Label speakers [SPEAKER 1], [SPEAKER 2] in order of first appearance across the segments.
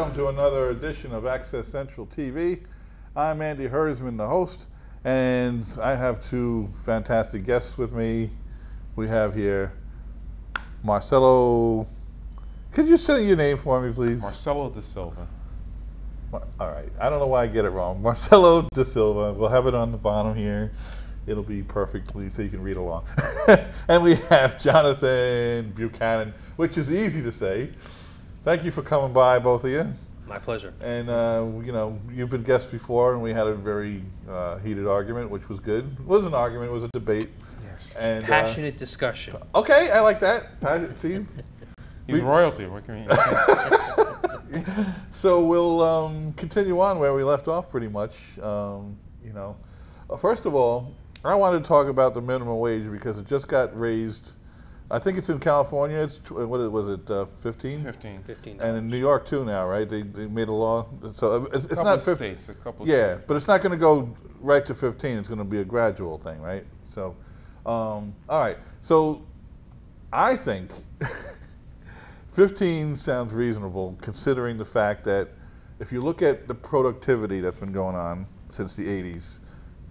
[SPEAKER 1] welcome to another edition of Access Central TV. I'm Andy Herzman, the host, and I have two fantastic guests with me. We have here Marcelo. Could you say your name for me, please?
[SPEAKER 2] Marcelo de Silva.
[SPEAKER 1] All right. I don't know why I get it wrong. Marcelo de Silva. We'll have it on the bottom here. It'll be perfectly so you can read along. And we have Jonathan Buchanan, which is easy to say. Thank you for coming by, both of you.
[SPEAKER 3] My pleasure.
[SPEAKER 1] And, you know, you've been guests before, and we had a very heated argument, which was good. It wasn't an argument, it was a debate.
[SPEAKER 2] Yes.
[SPEAKER 1] And,
[SPEAKER 3] Passionate discussion.
[SPEAKER 1] Okay, I like that. See?
[SPEAKER 2] He's royalty. What can we...
[SPEAKER 1] So we'll continue on where we left off pretty much. You know, first of all, I wanted to talk about the minimum wage because it just got raised. I think it's in California. It's what was it? 15?
[SPEAKER 2] 15.
[SPEAKER 3] $15.
[SPEAKER 1] And in New York too now, right? They made a law. So it's
[SPEAKER 2] Couple
[SPEAKER 1] not
[SPEAKER 2] of
[SPEAKER 1] 15.
[SPEAKER 2] states, a couple of
[SPEAKER 1] Yeah,
[SPEAKER 2] states.
[SPEAKER 1] but it's not going to go right to 15. It's going to be a gradual thing, right? So, all right. So, I think 15 sounds reasonable, considering the fact that if you look at the productivity that's been going on since the 80s,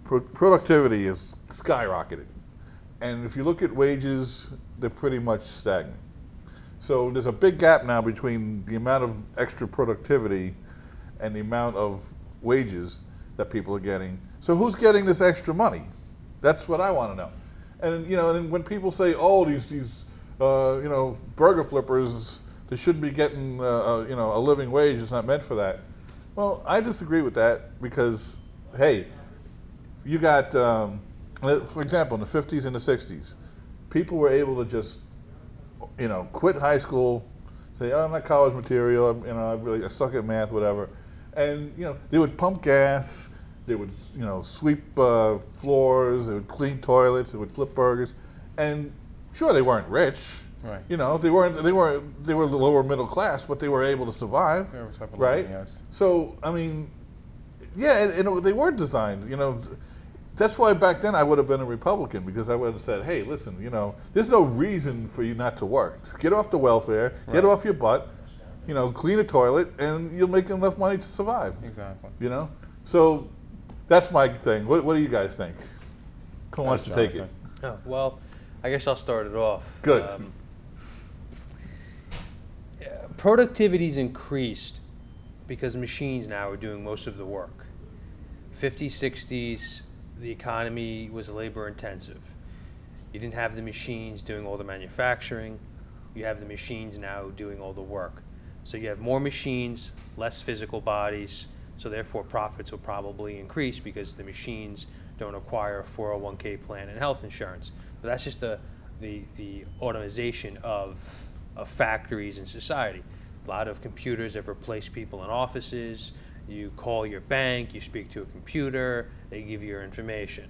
[SPEAKER 1] productivity is skyrocketed. And if you look at wages, they're pretty much stagnant. So there's a big gap now between the amount of extra productivity and the amount of wages that people are getting. So who's getting this extra money? That's what I want to know. And you know, and when people say, "Oh, these you know, burger flippers, they shouldn't be getting you know, a living wage. It's not meant for that." Well, I disagree with that because, hey, you got, for example, in the 50s and the 60s, people were able to just, you know, quit high school, say, "Oh, I'm not college material. I suck at math, whatever," and you know, they would pump gas. They would, you know, sweep floors. They would clean toilets. They would flip burgers, and sure, they weren't rich.
[SPEAKER 2] Right.
[SPEAKER 1] You know, they were the lower middle class, but they were able to survive.
[SPEAKER 2] Fair type of
[SPEAKER 1] right.
[SPEAKER 2] living, yes.
[SPEAKER 1] So I mean, yeah, and they were designed. You know, that's why back then I would have been a Republican, because I would have said, "Hey, listen, you know, there's no reason for you not to work. Get off the welfare.
[SPEAKER 2] Right.
[SPEAKER 1] Get off your butt. You know, clean a toilet, and you'll make enough money to survive."
[SPEAKER 2] Exactly.
[SPEAKER 1] You know, so that's my thing. What do you guys think? Who wants to take it?
[SPEAKER 3] Oh, well, I guess I'll start it off.
[SPEAKER 1] Good.
[SPEAKER 3] Productivity's increased because machines now are doing most of the work. 50s, 60s, the economy was labor intensive. You didn't have the machines doing all the manufacturing. You have the machines now doing all the work. So you have more machines, less physical bodies, so therefore profits will probably increase because the machines don't require a 401k plan and health insurance. But that's just the automation of factories and society. A lot of computers have replaced people in offices. You call your bank, you speak to a computer, they give you your information.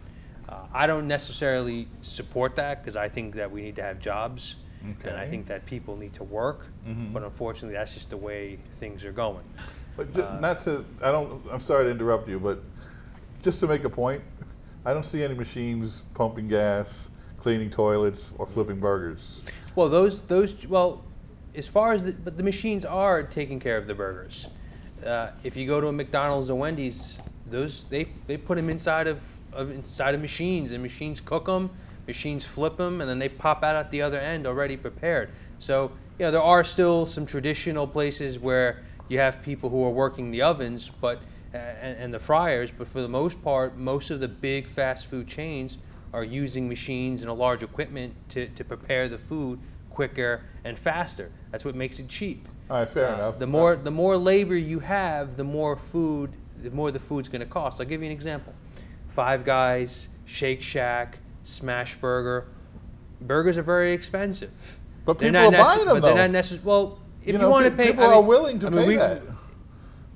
[SPEAKER 3] I don't necessarily support that because I think that we need to have jobs. Okay. And I think that people need to work, but unfortunately that's just the way things are going.
[SPEAKER 1] But I'm sorry to interrupt you, but just to make a point, I don't see any machines pumping gas, cleaning toilets, or flipping burgers.
[SPEAKER 3] Well, well, as far as but the machines are taking care of the burgers. If you go to a McDonald's or Wendy's, they put them inside of machines, and machines cook them, machines flip them, and then they pop out at the other end already prepared. So, you know, there are still some traditional places where you have people who are working the ovens, and the fryers, but for the most part, most of the big fast food chains are using machines and a large equipment to prepare the food quicker and faster. That's what makes it cheap.
[SPEAKER 1] All right, fair enough.
[SPEAKER 3] The more labor you have, the more the food's going to cost. I'll give you an example. Five Guys, Shake Shack, Smash Burger. Burgers are very expensive.
[SPEAKER 1] But people are buying them, though.
[SPEAKER 3] They're not necessarily. Well, if you want to pay,
[SPEAKER 1] people are willing to pay that.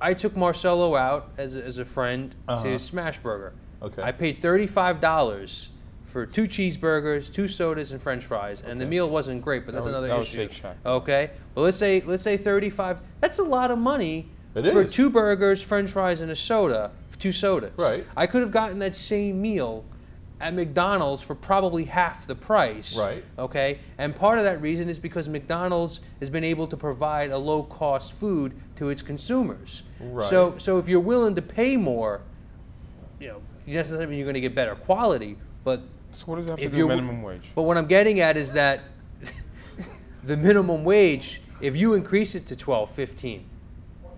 [SPEAKER 3] I took Marcelo out as a friend to Smash Burger.
[SPEAKER 1] Okay.
[SPEAKER 3] I paid $35 for 2 cheeseburgers, 2 sodas, and French fries, and the meal wasn't great, but that's another issue.
[SPEAKER 2] That was Shake Shack.
[SPEAKER 3] Okay, but let's say $35. That's a lot of money
[SPEAKER 1] for
[SPEAKER 3] 2 burgers, French fries, and a soda. 2 sodas.
[SPEAKER 1] Right.
[SPEAKER 3] I could have gotten that same meal at McDonald's for probably half the price.
[SPEAKER 1] Right.
[SPEAKER 3] Okay. And part of that reason is because McDonald's has been able to provide a low-cost food to its consumers.
[SPEAKER 1] Right.
[SPEAKER 3] So if you're willing to pay more, you know, necessarily you're going to get better quality. But
[SPEAKER 2] So what does that have to
[SPEAKER 3] if
[SPEAKER 2] do with minimum wage?
[SPEAKER 3] But what I'm getting at is that the minimum wage, if you increase it to 12, 15,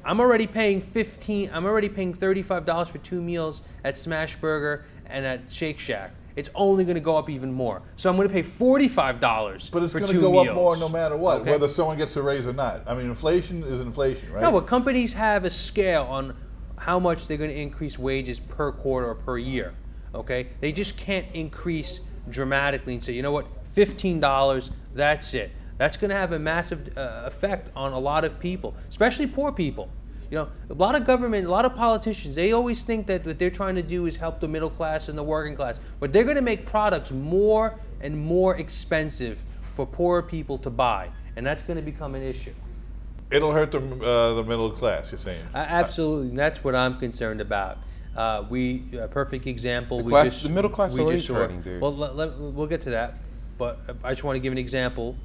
[SPEAKER 3] I'm already paying $35 for 2 meals at Smash Burger and at Shake Shack. It's only going to go up even more. So I'm going to pay $45
[SPEAKER 1] But it's
[SPEAKER 3] for
[SPEAKER 1] going
[SPEAKER 3] 2
[SPEAKER 1] to go
[SPEAKER 3] meals.
[SPEAKER 1] up more no matter what,
[SPEAKER 3] Okay?
[SPEAKER 1] whether someone gets a raise or not. I mean, inflation is inflation, right?
[SPEAKER 3] No, but companies have a scale on how much they're going to increase wages per quarter or per year. Okay? They just can't increase dramatically and say, you know what, $15, that's it. That's going to have a massive effect on a lot of people, especially poor people. You know, a lot of government, a lot of politicians, they always think that what they're trying to do is help the middle class and the working class. But they're going to make products more and more expensive for poorer people to buy. And that's going to become an issue.
[SPEAKER 1] It'll hurt the middle class, you're saying?
[SPEAKER 3] Absolutely. And that's what I'm concerned about. A perfect example.
[SPEAKER 2] The middle class already
[SPEAKER 3] saw.
[SPEAKER 2] hurting, dude.
[SPEAKER 3] Well, we'll get to that. But I just want to give an example.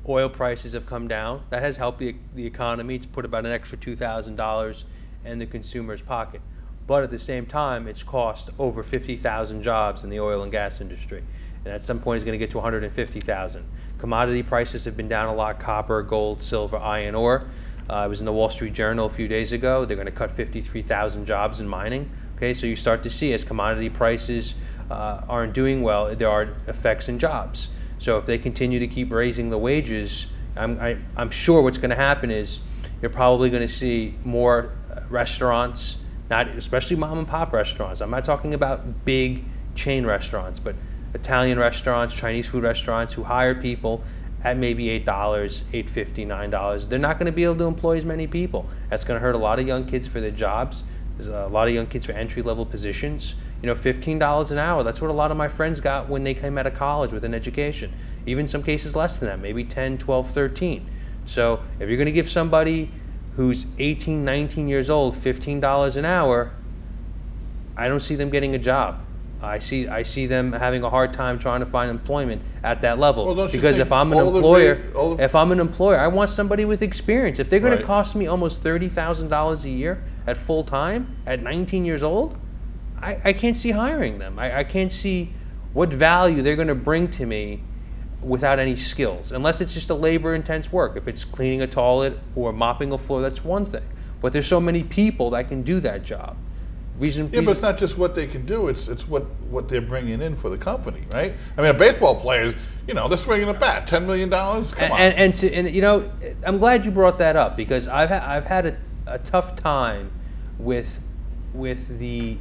[SPEAKER 3] Oil prices have come down. That has helped the economy. It's put about an extra $2,000 in the consumer's pocket. But at the same time, it's cost over 50,000 jobs in the oil and gas industry. And at some point, it's going to get to 150,000. Commodity prices have been down a lot: copper, gold, silver, iron ore. I was in the Wall Street Journal a few days ago. They're going to cut 53,000 jobs in mining. Okay, so you start to see as commodity prices aren't doing well, there are effects in jobs. So if they continue to keep raising the wages, I'm sure what's going to happen is you're probably going to see more restaurants, especially mom and pop restaurants. I'm not talking about big chain restaurants, but Italian restaurants, Chinese food restaurants who hire people at maybe $8, $8.50, $9. They're not going to be able to employ as many people. That's going to hurt a lot of young kids for their jobs. There's a lot of young kids for entry-level positions. You know, $15 an hour, that's what a lot of my friends got when they came out of college with an education. Even some cases less than that, maybe 10, 12, 13. So if you're going to give somebody who's 18, 19 years old $15 an hour, I don't see them getting a job. I see them having a hard time trying to find employment at that level.
[SPEAKER 1] Well, don't you
[SPEAKER 3] because
[SPEAKER 1] think
[SPEAKER 3] if I'm an employer, I want somebody with experience. If they're going to cost me almost $30,000 a year at full time at 19 years old, I can't see hiring them. I can't see what value they're going to bring to me without any skills, unless it's just a labor-intense work. If it's cleaning a toilet or mopping a floor, that's one thing. But there's so many people that can do that job.
[SPEAKER 1] But it's not just what they can do, it's what they're bringing in for the company, right? I mean, baseball players, you know, they're swinging a bat, $10 million, come on.
[SPEAKER 3] And you know, I'm glad you brought that up, because I've had a tough time with the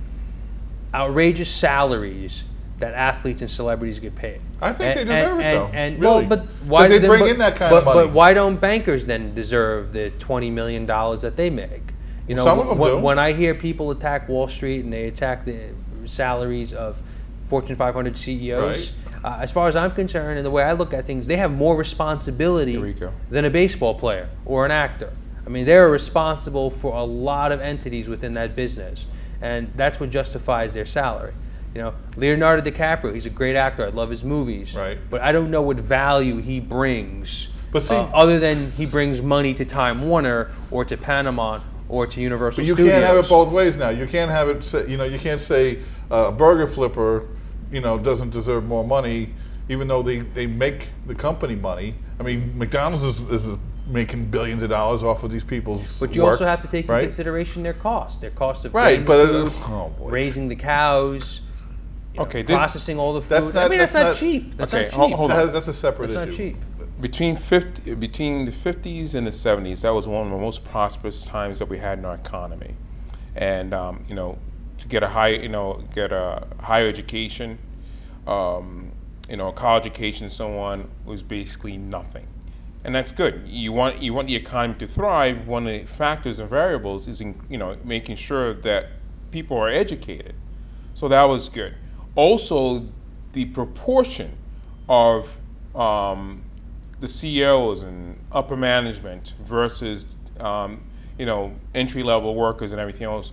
[SPEAKER 3] outrageous salaries that athletes and celebrities get paid.
[SPEAKER 1] I think they deserve it, though.
[SPEAKER 3] Really.
[SPEAKER 1] Well,
[SPEAKER 3] but why
[SPEAKER 1] they bring in that kind of money.
[SPEAKER 3] But why don't bankers then deserve the $20 million that they make? You know,
[SPEAKER 1] some of them do.
[SPEAKER 3] When I hear people attack Wall Street and they attack the salaries of Fortune 500 CEOs, as far as I'm concerned, and the way I look at things, they have more responsibility than a baseball player or an actor. I mean, they're responsible for a lot of entities within that business, and that's what justifies their salary. You know, Leonardo DiCaprio, he's a great actor. I love his movies, but I don't know what value he brings, other than he brings money to Time Warner or to Panama or to Universal Studios.
[SPEAKER 1] But you can't have it both ways now. You can't have it, you know, you can't say a burger flipper, you know, doesn't deserve more money, even though they make the company money. I mean, McDonald's is making billions of dollars off of these people's work.
[SPEAKER 3] But you also have to take into consideration their cost of food, raising the cows, processing all the food. That's not cheap. That's not cheap.
[SPEAKER 2] Hold on.
[SPEAKER 1] That's a separate issue.
[SPEAKER 3] That's not cheap.
[SPEAKER 2] Between the 50s and the 70s, that was one of the most prosperous times that we had in our economy, and you know, to get a higher education, you know, college education, and so on, was basically nothing, and that's good. You want the economy to thrive. One of the factors and variables is making sure that people are educated, so that was good. Also, the proportion of the CEOs and upper management versus entry-level workers and everything else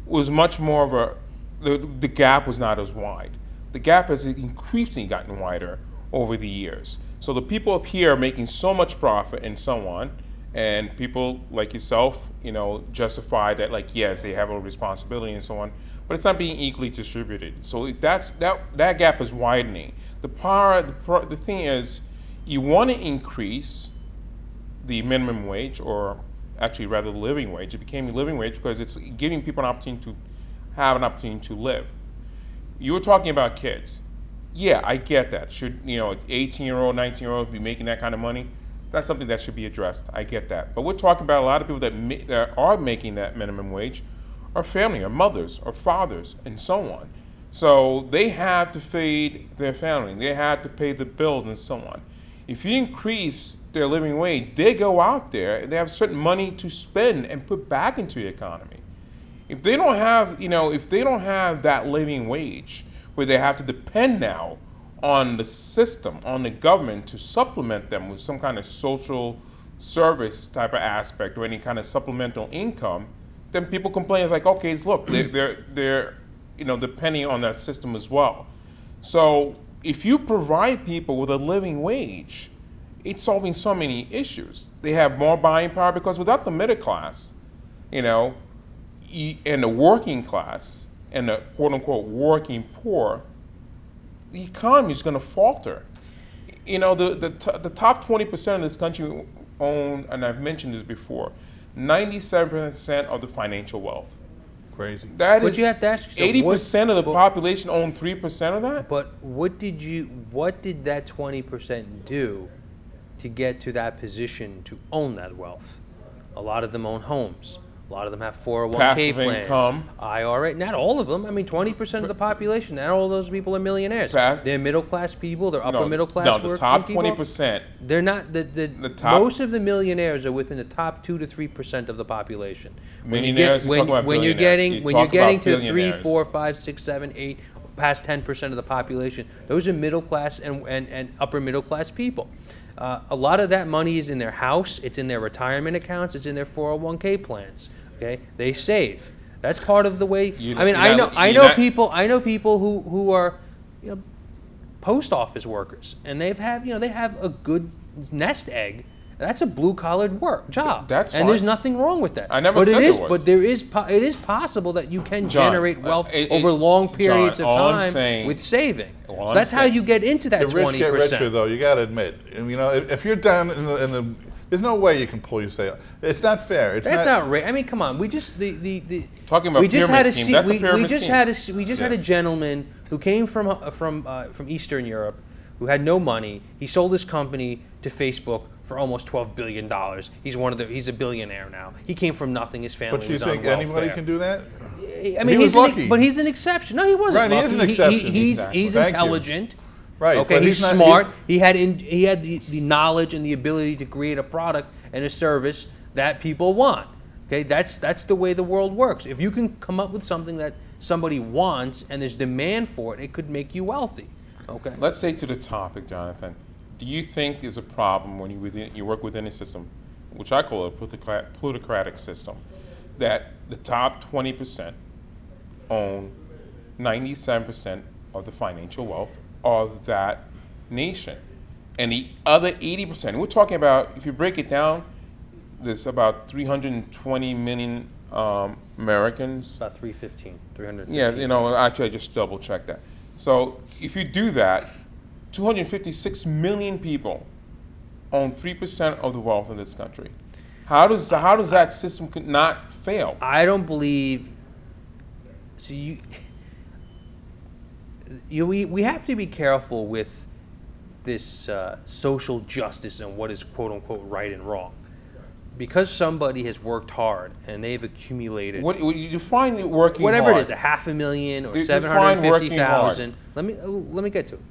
[SPEAKER 2] was much more of the gap was not as wide. the gap has increasingly gotten wider over the years. So the people up here are making so much profit and so on, and people like yourself, justify that, like, yes, they have a responsibility and so on, but it's not being equally distributed. So that gap is widening. The thing is, you want to increase the minimum wage, or actually rather the living wage. It became a living wage because it's giving people an opportunity to have an opportunity to live. You were talking about kids. Yeah, I get that. Should 18-year-old, 19-year-old be making that kind of money? That's something that should be addressed. I get that. But we're talking about a lot of people that are making that minimum wage are family, or mothers, or fathers, and so on. So they have to feed their family. They have to pay the bills and so on. If you increase their living wage, they go out there and they have certain money to spend and put back into the economy. If they don't have, if they don't have that living wage, where they have to depend now on the system, on the government to supplement them with some kind of social service type of aspect or any kind of supplemental income, then people complain. It's like, okay, look, they're depending on that system as well. So if you provide people with a living wage, it's solving so many issues. They have more buying power, because without the middle class, and the working class and the quote unquote working poor, the economy is going to falter. The top 20% of this country own, and I've mentioned this before, 97% of the financial wealth.
[SPEAKER 1] Crazy.
[SPEAKER 2] That
[SPEAKER 3] But
[SPEAKER 2] is
[SPEAKER 3] you have to ask yourself,
[SPEAKER 2] 80% of the population own 3% of that.
[SPEAKER 3] But what did that 20% do to get to that position to own that wealth? A lot of them own homes. A lot of them have 401k
[SPEAKER 2] Passive
[SPEAKER 3] plans,
[SPEAKER 2] income.
[SPEAKER 3] IRA. Not all of them. I mean, 20% of the population. Not all of those people are millionaires. They're middle class people. They're upper middle class working people.
[SPEAKER 2] No, the top 20%.
[SPEAKER 3] They're not. The top, most of the millionaires are within the top 2 to 3% of the millionaires. When you're getting to 3, 4, 5, 6, 7, 8, past 10% of the population, those are middle class and upper middle class people. A lot of that money is in their house, it's in their retirement accounts, it's in their 401k plans. Okay, they save. That's part of the way. I know people who are, post office workers, and they have a good nest egg. That's a blue-collared job.
[SPEAKER 2] That's fine.
[SPEAKER 3] And there's nothing wrong with that.
[SPEAKER 2] I never said there was.
[SPEAKER 3] But it is possible that you can generate wealth over long periods of time with saving. So that's how you get into that 20%.
[SPEAKER 1] The rich get richer, though. You got to admit. If you're down in the there's no way you can pull yourself. It's not fair.
[SPEAKER 3] That's not right. I mean, come on. We just
[SPEAKER 2] talking about pyramid scheme. That's a pyramid scheme.
[SPEAKER 3] We just had a gentleman who came from Eastern Europe, who had no money. He sold his company to Facebook for almost $12 billion. He's a billionaire now. He came from nothing. His family was on welfare.
[SPEAKER 1] But you think anybody can do that?
[SPEAKER 3] I mean,
[SPEAKER 1] he was lucky.
[SPEAKER 3] But he's an exception. No, he wasn't lucky.
[SPEAKER 1] He is an exception.
[SPEAKER 3] He's intelligent.
[SPEAKER 1] Right.
[SPEAKER 3] Okay, he's smart. He had the knowledge and the ability to create a product and a service that people want. Okay, that's the way the world works. If you can come up with something that somebody wants and there's demand for it, it could make you wealthy. Okay.
[SPEAKER 2] Let's stay to the topic, Jonathan. Do you think there's a problem when you work within a system, which I call a plutocratic system, that the top 20% own 97% of the financial wealth of that nation, and the other 80%? We're talking about, if you break it down, there's about 320 million Americans.
[SPEAKER 3] About 315.
[SPEAKER 2] Yeah, actually I just double checked that. So if you do that, 256 million people own 3% of the wealth in this country. How does that system not fail?
[SPEAKER 3] I don't believe. So we have to be careful with this social justice and what is quote unquote right and wrong. Because somebody has worked hard and they've accumulated.
[SPEAKER 2] What you define working
[SPEAKER 3] whatever
[SPEAKER 2] hard?
[SPEAKER 3] It is, $500,000 or 750,000. Let me get to it.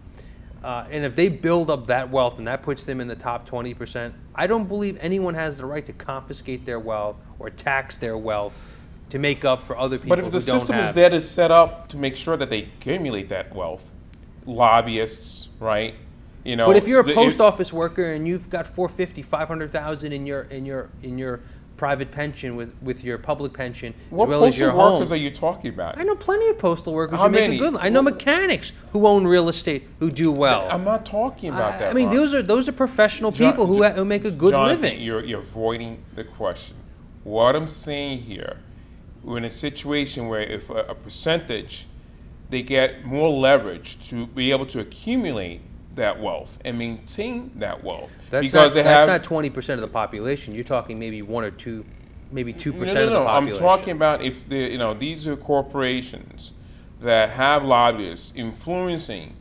[SPEAKER 3] And if they build up that wealth and that puts them in the top 20%, I don't believe anyone has the right to confiscate their wealth or tax their wealth to make up for other people.
[SPEAKER 2] But if the system is there to set up to make sure that they accumulate that wealth, lobbyists, right?
[SPEAKER 3] But if you're a post office worker and you've got 450, 500,000 in your private pension with your public pension
[SPEAKER 2] What
[SPEAKER 3] as well as your
[SPEAKER 2] postal
[SPEAKER 3] home.
[SPEAKER 2] workers are you talking about?
[SPEAKER 3] I know plenty of postal workers
[SPEAKER 2] How
[SPEAKER 3] who make
[SPEAKER 2] many?
[SPEAKER 3] a good. I know mechanics who own real estate who do well.
[SPEAKER 2] I'm not talking about that.
[SPEAKER 3] I mean,
[SPEAKER 2] Ron.
[SPEAKER 3] those are professional people who make a good
[SPEAKER 2] Jonathan,
[SPEAKER 3] living.
[SPEAKER 2] You're avoiding the question. What I'm saying here, we're in a situation where if a percentage, they get more leverage to be able to accumulate that wealth and maintain that wealth.
[SPEAKER 3] That's not 20% of the population. You're talking maybe 1 or 2, maybe 2% of the population.
[SPEAKER 2] I'm talking about if these are corporations that have lobbyists influencing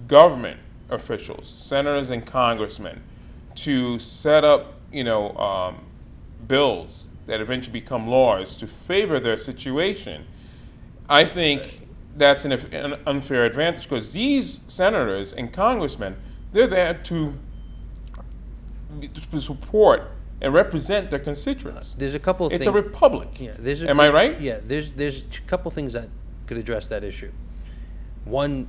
[SPEAKER 2] government officials, senators and congressmen, to set up bills that eventually become laws to favor their situation. I think that's an unfair advantage because these senators and congressmen, they're there to support and represent their constituents.
[SPEAKER 3] There's a couple of things.
[SPEAKER 2] It's a republic.
[SPEAKER 3] Yeah,
[SPEAKER 2] Am I right?
[SPEAKER 3] Yeah, there's a couple things that could address that issue. One,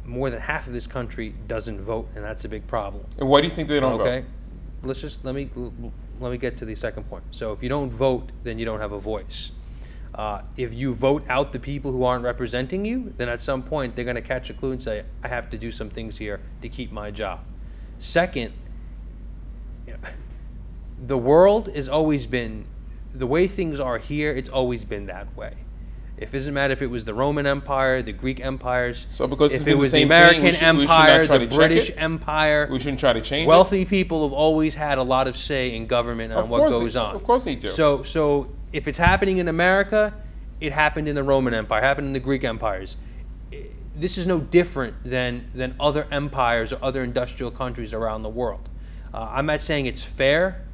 [SPEAKER 3] more than half of this country doesn't vote, and that's a big problem.
[SPEAKER 2] And why do you think they don't
[SPEAKER 3] Okay,
[SPEAKER 2] vote?
[SPEAKER 3] let me get to the second point. So if you don't vote, then you don't have a voice. If you vote out the people who aren't representing you, then at some point they're going to catch a clue and say, I have to do some things here to keep my job. Second, the world has always been, the way things are here, it's always been that way. It doesn't matter if it was the Roman Empire, the Greek empires,
[SPEAKER 2] So because
[SPEAKER 3] if
[SPEAKER 2] it's
[SPEAKER 3] it
[SPEAKER 2] been
[SPEAKER 3] was
[SPEAKER 2] the
[SPEAKER 3] the
[SPEAKER 2] same thing,
[SPEAKER 3] American
[SPEAKER 2] we should not
[SPEAKER 3] Empire,
[SPEAKER 2] try
[SPEAKER 3] the
[SPEAKER 2] to check
[SPEAKER 3] British
[SPEAKER 2] it?
[SPEAKER 3] Empire.
[SPEAKER 2] We shouldn't try to change
[SPEAKER 3] Wealthy people have always had a lot of say in government and on what goes on.
[SPEAKER 2] Of course they do.
[SPEAKER 3] So if it's happening in America, it happened in the Roman Empire, happened in the Greek empires. This is no different than other empires or other industrial countries around the world. I'm not saying it's fair,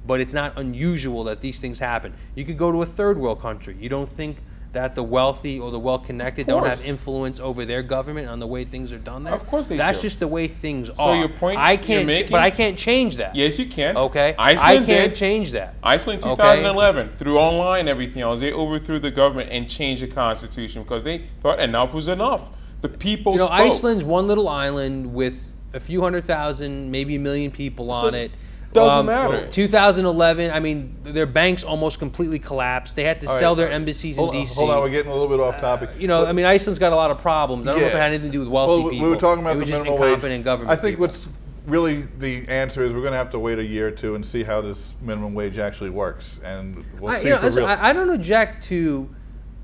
[SPEAKER 3] but it's not unusual that these things happen. You could go to a third world country. You don't think that the wealthy or the well-connected don't have influence over their government on the way things are done there?
[SPEAKER 2] Of course they do.
[SPEAKER 3] That's just the way things are.
[SPEAKER 2] So your point you're making,
[SPEAKER 3] but I can't change that.
[SPEAKER 2] Yes, you can.
[SPEAKER 3] Okay,
[SPEAKER 2] Iceland
[SPEAKER 3] I can't
[SPEAKER 2] did.
[SPEAKER 3] change that.
[SPEAKER 2] Iceland in 2011, through online and everything else, they overthrew the government and changed the constitution because they thought enough was enough. The people spoke.
[SPEAKER 3] Iceland's one little island with a few 100,000, maybe 1 million people on it.
[SPEAKER 2] Doesn't matter.
[SPEAKER 3] 2011, I mean, their banks almost completely collapsed. They had to sell their embassies in D.C.
[SPEAKER 1] Hold on, we're getting a little bit off topic.
[SPEAKER 3] I mean, Iceland's got a lot of problems. I don't know if it had anything to do with wealthy people.
[SPEAKER 1] We were talking about
[SPEAKER 3] it was
[SPEAKER 1] the
[SPEAKER 3] just
[SPEAKER 1] minimum
[SPEAKER 3] incompetent
[SPEAKER 1] wage.
[SPEAKER 3] government
[SPEAKER 1] I think
[SPEAKER 3] people.
[SPEAKER 1] what's really the answer is we're going to have to wait a year or two and see how this minimum wage actually works, and we'll see for real.
[SPEAKER 3] I don't object to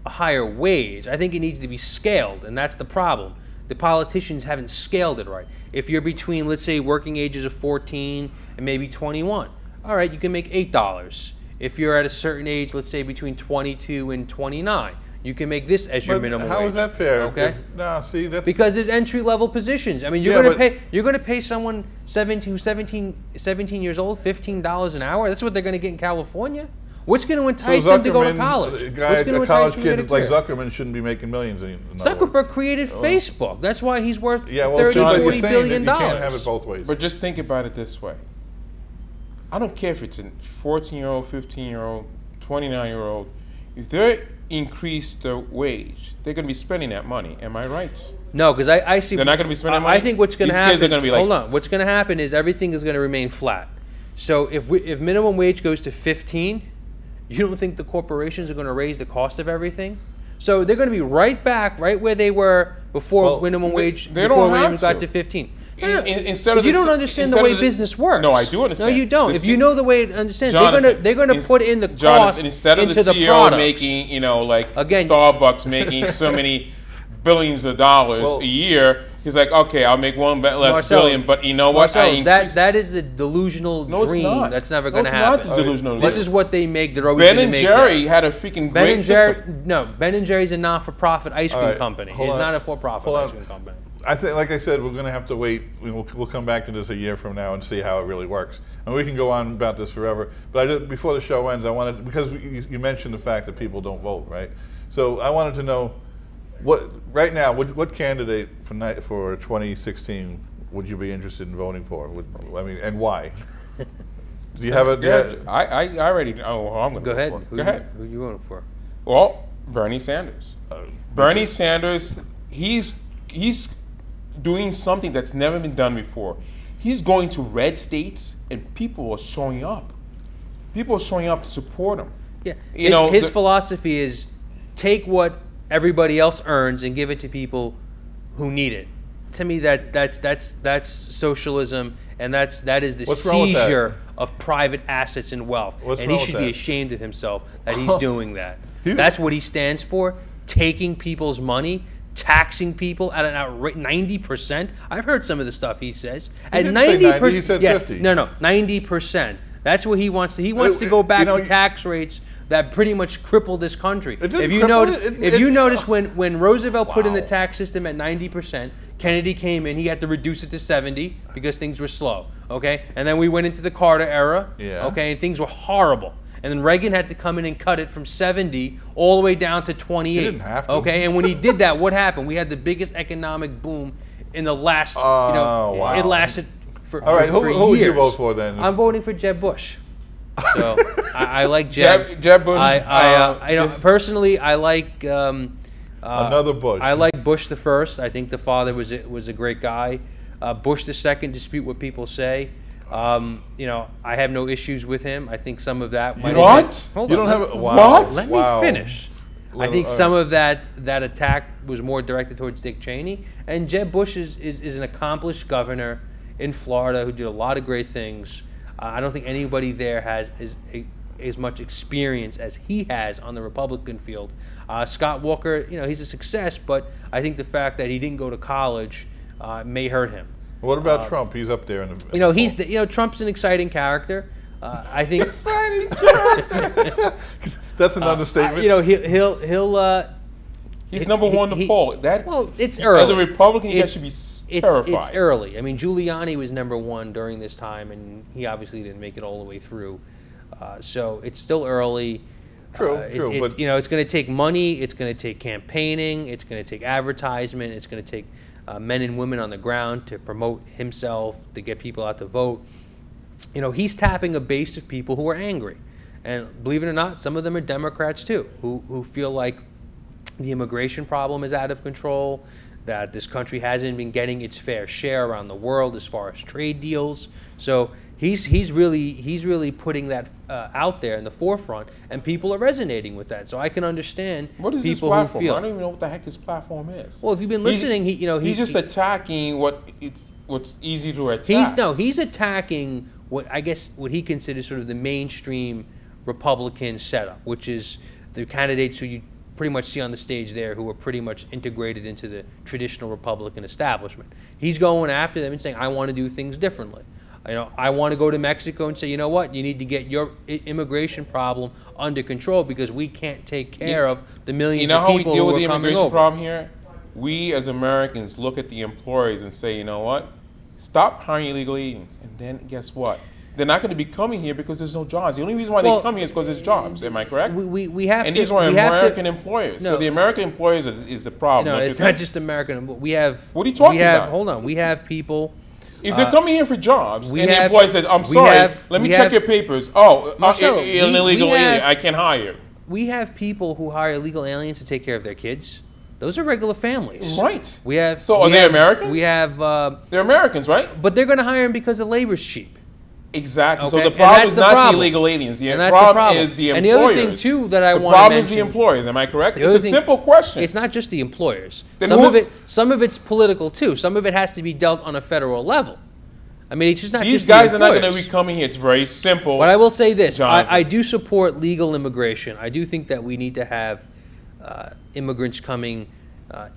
[SPEAKER 3] a higher wage. I think it needs to be scaled, and that's the problem. The politicians haven't scaled it right. If you're between, let's say, working ages of 14 and maybe 21, all right, you can make $8. If you're at a certain age, let's say between 22 and 29, you can make this as your minimum wage.
[SPEAKER 1] How is that fair?
[SPEAKER 3] Okay.
[SPEAKER 1] See, that's
[SPEAKER 3] because there's entry-level positions. I mean, you're going to pay someone 17 years old $15 an hour. That's what they're going to get in California. What's going to entice them to go to college? What's going to entice them to go to
[SPEAKER 1] like Zuckerman shouldn't be making millions.
[SPEAKER 3] Zuckerberg created Facebook. That's why he's worth
[SPEAKER 1] $30,
[SPEAKER 3] $40 billion.
[SPEAKER 1] You can't have it both ways.
[SPEAKER 2] But just think about it this way. I don't care if it's a 14-year-old, 15-year-old, 29-year-old. If they increase the wage, they're going to be spending that money. Am I right?
[SPEAKER 3] No, because I see.
[SPEAKER 2] They're not going to be spending money?
[SPEAKER 3] I think what's going to happen.
[SPEAKER 2] These kids are going to be like.
[SPEAKER 3] Hold on. What's going to happen is everything is going to remain flat. So if minimum wage goes to 15, you don't think the corporations are going to raise the cost of everything? So they're going to be right back, right where they were before minimum wage. Before minimum got to 15.
[SPEAKER 2] Instead of
[SPEAKER 3] you don't understand the way business works.
[SPEAKER 2] No, I do understand.
[SPEAKER 3] No, you don't. If you know the way to understand, they're gonna put in the cost
[SPEAKER 2] Jonathan, instead of
[SPEAKER 3] into
[SPEAKER 2] the
[SPEAKER 3] the
[SPEAKER 2] CEO
[SPEAKER 3] products.
[SPEAKER 2] making, like Starbucks making so many billions of dollars a year, he's like, okay, I'll make one less billion, but you know what?
[SPEAKER 3] Marcelo, that is a delusional dream. Not. That's never going to happen.
[SPEAKER 2] It's not the delusional dream.
[SPEAKER 3] This is what they make. They're always going to make.
[SPEAKER 2] Ben and Jerry had a freaking great system.
[SPEAKER 3] No, Ben and Jerry's a not-for-profit ice cream company. It's not a for-profit ice cream company.
[SPEAKER 1] I think, like I said, we're going to have to wait. We'll come back to this a year from now and see how it really works. And we can go on about this forever. But before the show ends, I wanted, because you mentioned the fact that people don't vote, right? So I wanted to know, right now, what candidate for 2016 would you be interested in voting for? And why? Do you have a?
[SPEAKER 2] I already know who I'm going to vote for. Go ahead.
[SPEAKER 3] Who are you voting for?
[SPEAKER 2] Well, Bernie Sanders. Bernie Sanders, he's doing something that's never been done before. He's going to red states and people are showing up. people are showing up to support him.
[SPEAKER 3] Yeah,
[SPEAKER 2] You
[SPEAKER 3] his philosophy is take what everybody else earns and give it to people who need it. To me, that's socialism, and that is the
[SPEAKER 1] What's wrong with that?
[SPEAKER 3] seizure of private assets and wealth.
[SPEAKER 1] What's
[SPEAKER 3] and
[SPEAKER 1] wrong
[SPEAKER 3] he
[SPEAKER 1] with
[SPEAKER 3] should be
[SPEAKER 1] that?
[SPEAKER 3] ashamed of himself that he's doing that. That's what he stands for: taking people's money, taxing people at an outright 90%. I've heard some of the stuff he says. At
[SPEAKER 1] didn't say
[SPEAKER 3] 90%,
[SPEAKER 1] 90, he said
[SPEAKER 3] yes,
[SPEAKER 1] 50.
[SPEAKER 3] No, 90%. That's what he wants to. He wants to go back to tax rates that pretty much crippled this country.
[SPEAKER 1] didn't
[SPEAKER 3] If you
[SPEAKER 1] cripple
[SPEAKER 3] notice,
[SPEAKER 1] it.
[SPEAKER 3] if you notice when Roosevelt put in the
[SPEAKER 1] Wow.
[SPEAKER 3] tax system at 90%, Kennedy came in. He had to reduce it to 70 because things were slow. Okay, and then we went into the Carter era.
[SPEAKER 1] Yeah.
[SPEAKER 3] Okay, and things were horrible. And then Reagan had to come in and cut it from 70 all the way down to 28.
[SPEAKER 1] He didn't have to.
[SPEAKER 3] Okay, and when he did that, what happened? We had the biggest economic boom in the last.
[SPEAKER 1] Wow.
[SPEAKER 3] It lasted for,
[SPEAKER 1] All right,
[SPEAKER 3] for
[SPEAKER 1] who would you
[SPEAKER 3] years.
[SPEAKER 1] vote for then?
[SPEAKER 3] I'm voting for Jeb Bush. So I like Jeb.
[SPEAKER 2] Jeb Bush.
[SPEAKER 3] Personally, I like
[SPEAKER 1] Another Bush.
[SPEAKER 3] I like Bush the first. I think the father was a great guy. Bush the second, dispute what people say. I have no issues with him. I think some of that.
[SPEAKER 2] What?
[SPEAKER 3] Hold
[SPEAKER 1] You
[SPEAKER 3] on,
[SPEAKER 1] don't
[SPEAKER 3] let-
[SPEAKER 1] have a, wow.
[SPEAKER 2] What?
[SPEAKER 3] Let
[SPEAKER 1] Wow.
[SPEAKER 3] me finish. I think some of that attack was more directed towards Dick Cheney. And Jeb Bush is an accomplished governor in Florida who did a lot of great things. I don't think anybody there has as much experience as he has on the Republican field. Scott Walker, he's a success, but I think the fact that he didn't go to college may hurt him.
[SPEAKER 1] What about Trump? He's up there in the.
[SPEAKER 3] Trump's an exciting character. I think.
[SPEAKER 2] Exciting character.
[SPEAKER 1] That's an understatement.
[SPEAKER 3] He'll.
[SPEAKER 2] He's number one in the poll.
[SPEAKER 3] It's early.
[SPEAKER 2] As a Republican, you should be terrified.
[SPEAKER 3] It's early. I mean, Giuliani was number one during this time, and he obviously didn't make it all the way through. So it's still early.
[SPEAKER 1] True, but
[SPEAKER 3] it's going to take money. It's going to take campaigning. It's going to take advertisement. It's going to take men and women on the ground to promote himself, to get people out to vote. He's tapping a base of people who are angry, and believe it or not, some of them are Democrats too, who feel like the immigration problem is out of control, that this country hasn't been getting its fair share around the world as far as trade deals. So he's really putting that out there in the forefront, and people are resonating with that. So I can understand
[SPEAKER 2] what is
[SPEAKER 3] people
[SPEAKER 2] his platform?
[SPEAKER 3] who feel.
[SPEAKER 2] I don't even know what the heck his platform is.
[SPEAKER 3] Well, if you've been listening,
[SPEAKER 2] he's just attacking what's easy to attack.
[SPEAKER 3] He's attacking what he considers sort of the mainstream Republican setup, which is the candidates who you pretty much see on the stage there, who are pretty much integrated into the traditional Republican establishment. He's going after them and saying, I want to do things differently. I want to go to Mexico and say, you know what, you need to get your immigration problem under control because we can't take care of the millions of people who are coming over.
[SPEAKER 2] You know how we deal with the immigration problem here? We as Americans look at the employers and say, you know what, stop hiring illegal aliens. And then guess what? They're not going to be coming here because there's no jobs. The only reason why they come here is because there's jobs. Am I correct?
[SPEAKER 3] We have
[SPEAKER 2] and
[SPEAKER 3] to,
[SPEAKER 2] these are American employers.
[SPEAKER 3] No.
[SPEAKER 2] So the American employers is the problem.
[SPEAKER 3] No, it's not just American. We have.
[SPEAKER 2] What are you talking about?
[SPEAKER 3] Hold on. We have people.
[SPEAKER 2] If they're coming here for jobs, and the employer says, "I'm sorry, let me check your papers."
[SPEAKER 3] Marcelo,
[SPEAKER 2] you're an illegal alien. I can't hire.
[SPEAKER 3] We have people who hire illegal aliens to take care of their kids. Those are regular families.
[SPEAKER 2] Right.
[SPEAKER 3] We have.
[SPEAKER 2] So are they Americans?
[SPEAKER 3] We have.
[SPEAKER 2] They're Americans, right?
[SPEAKER 3] But they're going to hire them because the labor's cheap.
[SPEAKER 2] Exactly.
[SPEAKER 3] Okay?
[SPEAKER 2] So the problem is not
[SPEAKER 3] problem.
[SPEAKER 2] the illegal aliens. The
[SPEAKER 3] And that's
[SPEAKER 2] problem is the employers.
[SPEAKER 3] And the other thing too that I want to mention.
[SPEAKER 2] The problem is the employers. Am I correct? It's a simple question.
[SPEAKER 3] It's not just the employers.
[SPEAKER 2] Then
[SPEAKER 3] Some of it's political too. Some of it has to be dealt on a federal level. I mean, it's just not
[SPEAKER 2] These
[SPEAKER 3] just
[SPEAKER 2] guys
[SPEAKER 3] the
[SPEAKER 2] are not
[SPEAKER 3] employers.
[SPEAKER 2] going to be coming here. It's very simple.
[SPEAKER 3] But I will say this:
[SPEAKER 2] Jonathan.
[SPEAKER 3] I do support legal immigration. I do think that we need to have immigrants coming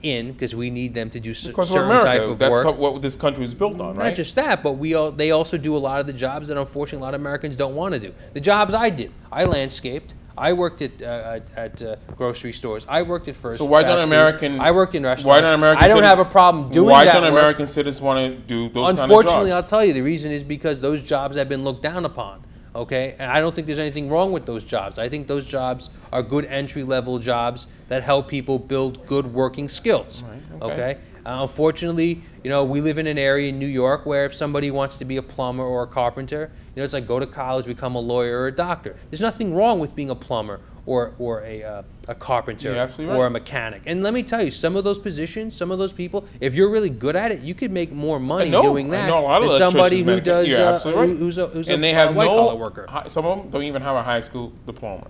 [SPEAKER 3] in because we need them to do
[SPEAKER 2] because
[SPEAKER 3] certain
[SPEAKER 2] we're
[SPEAKER 3] type
[SPEAKER 2] America.
[SPEAKER 3] of
[SPEAKER 2] That's
[SPEAKER 3] work.
[SPEAKER 2] what this country is built on, right?
[SPEAKER 3] Not just that, but they also do a lot of the jobs that unfortunately a lot of Americans don't want to do. The jobs I did, I landscaped. I worked at grocery stores. I worked at first.
[SPEAKER 2] So why don't
[SPEAKER 3] fast
[SPEAKER 2] American?
[SPEAKER 3] food. I worked in restaurants.
[SPEAKER 2] Why don't American?
[SPEAKER 3] I don't have a problem doing
[SPEAKER 2] why
[SPEAKER 3] that.
[SPEAKER 2] Why don't
[SPEAKER 3] work.
[SPEAKER 2] American citizens want to do those kind of jobs?
[SPEAKER 3] Unfortunately, I'll tell you the reason is because those jobs have been looked down upon. Okay, and I don't think there's anything wrong with those jobs. I think those jobs are good entry-level jobs that help people build good working skills.
[SPEAKER 2] Right,
[SPEAKER 3] okay. Unfortunately, we live in an area in New York where if somebody wants to be a plumber or a carpenter, it's like go to college, become a lawyer or a doctor. There's nothing wrong with being a plumber or a carpenter
[SPEAKER 2] You're absolutely
[SPEAKER 3] or
[SPEAKER 2] right.
[SPEAKER 3] a mechanic. And let me tell you, some of those positions, some of those people, if you're really good at it, you could make more money doing that than somebody who does who's a
[SPEAKER 2] and they have
[SPEAKER 3] white collar worker.
[SPEAKER 2] Some of them don't even have a high school diploma.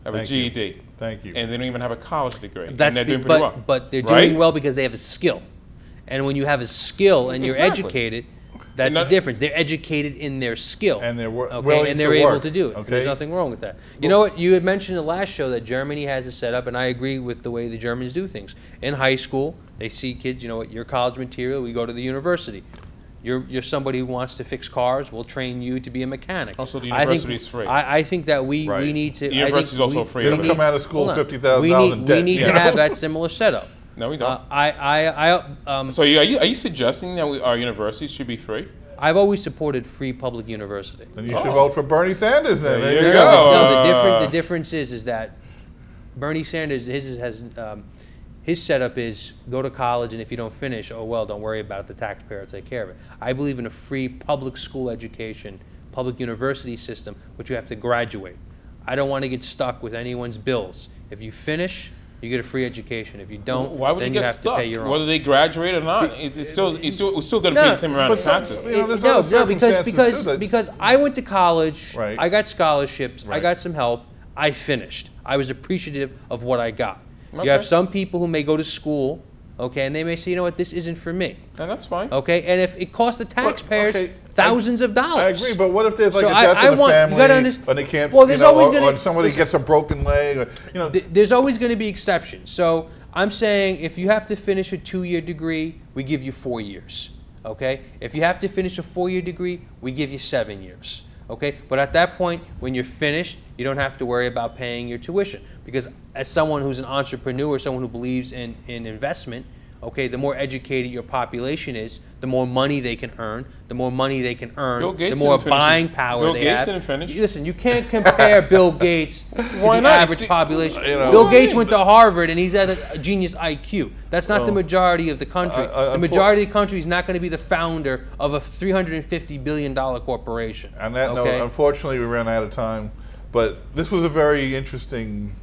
[SPEAKER 2] Have a GED.
[SPEAKER 1] Thank you.
[SPEAKER 2] And they don't even have a college degree.
[SPEAKER 3] That's
[SPEAKER 2] and they're doing pretty well.
[SPEAKER 3] But they're
[SPEAKER 2] right?
[SPEAKER 3] doing well because they have a skill. And when you have a skill and you're educated, that's the difference. They're educated in their skill.
[SPEAKER 1] And they're
[SPEAKER 3] and they're able to do it.
[SPEAKER 1] Okay?
[SPEAKER 3] There's nothing wrong with that. You know what? You had mentioned in the last show that Germany has a setup, and I agree with the way the Germans do things. In high school, they see kids, you know what, you're college material, we go to the university. You're somebody who wants to fix cars, we'll train you to be a mechanic.
[SPEAKER 2] Also, the university is free.
[SPEAKER 3] I think that we need to...
[SPEAKER 2] The university is also free.
[SPEAKER 1] You don't come out of school $50,000 in debt.
[SPEAKER 3] We need to have that similar setup.
[SPEAKER 2] No, we don't.
[SPEAKER 3] So
[SPEAKER 2] are you suggesting that our universities should be free?
[SPEAKER 3] I've always supported free public university.
[SPEAKER 1] Then you should vote for Bernie Sanders then. There you
[SPEAKER 2] go.
[SPEAKER 3] No, the difference is that Bernie Sanders, his setup is go to college, and if you don't finish, oh well, don't worry about it. The taxpayer will take care of it. I believe in a free public school education, public university system, but you have to graduate. I don't want to get stuck with anyone's bills. If you finish, you get a free education. If you don't,
[SPEAKER 2] why would
[SPEAKER 3] then
[SPEAKER 2] you
[SPEAKER 3] you
[SPEAKER 2] get
[SPEAKER 3] have
[SPEAKER 2] stuck?
[SPEAKER 3] to pay your own.
[SPEAKER 2] Whether they graduate or not, we're still going to pay the same amount of taxes.
[SPEAKER 3] Because I went to college,
[SPEAKER 1] Right.
[SPEAKER 3] I got scholarships, I
[SPEAKER 1] Right.
[SPEAKER 3] got some help, I finished. I was appreciative of what I got.
[SPEAKER 2] Okay.
[SPEAKER 3] You have some people who may go to school, okay, and they may say, you know what, this isn't for me.
[SPEAKER 2] And that's fine.
[SPEAKER 3] Okay, and if it costs the taxpayers thousands of dollars.
[SPEAKER 1] I agree, but what if there's like
[SPEAKER 3] So
[SPEAKER 1] a death in the family,
[SPEAKER 3] you gotta understand,
[SPEAKER 1] and they can't,
[SPEAKER 3] well, there's always
[SPEAKER 1] or somebody gets a broken leg, or,
[SPEAKER 3] there's always going to be exceptions. So I'm saying if you have to finish a 2-year degree, we give you 4 years. Okay? If you have to finish a 4-year degree, we give you 7 years. Okay? But at that point, when you're finished, you don't have to worry about paying your tuition. Because as someone who's an entrepreneur, someone who believes in investment, okay, the more educated your population is, the more money they can earn. The more money they can earn, the more buying power they have.
[SPEAKER 2] Bill Gates didn't finish.
[SPEAKER 3] Listen, you can't compare Bill Gates to
[SPEAKER 2] Why
[SPEAKER 3] the
[SPEAKER 2] not?
[SPEAKER 3] average population.
[SPEAKER 1] You know.
[SPEAKER 3] Bill Gates went to Harvard and he's at a genius IQ. That's not the majority of the country. The majority of the country is not going to be the founder of a $350 billion corporation.
[SPEAKER 1] On that note, unfortunately, we ran out of time. But this was a very interesting,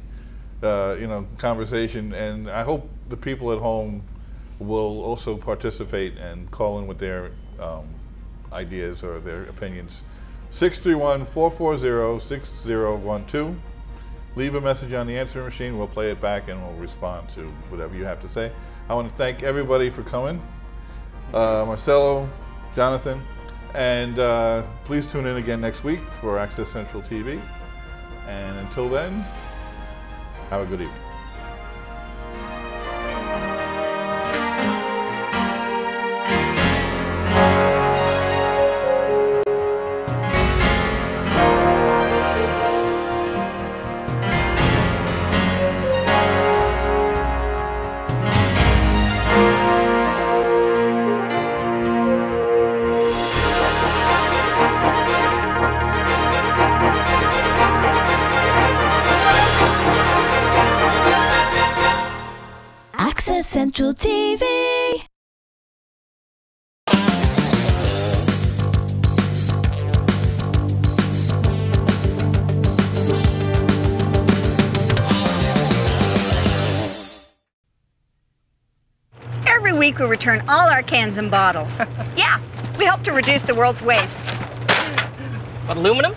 [SPEAKER 1] conversation, and I hope the people at home will also participate and call in with their ideas or their opinions. 631-440-6012. Leave a message on the answering machine. We'll play it back and we'll respond to whatever you have to say. I want to thank everybody for coming. Marcelo, Jonathan, and please tune in again next week for Access Central TV. And until then, have a good evening.
[SPEAKER 4] Central TV.
[SPEAKER 5] Every week we return all our cans and bottles. Yeah, we help to reduce the world's waste.
[SPEAKER 6] But aluminum?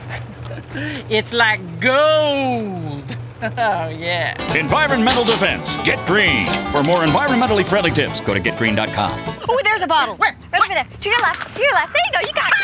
[SPEAKER 6] It's like gold. Oh, yeah.
[SPEAKER 7] Environmental defense. Get green. For more environmentally friendly tips, go to getgreen.com.
[SPEAKER 5] Oh, there's a bottle.
[SPEAKER 6] Where?
[SPEAKER 5] Right over there. To your left. To your left. There you go. You got it.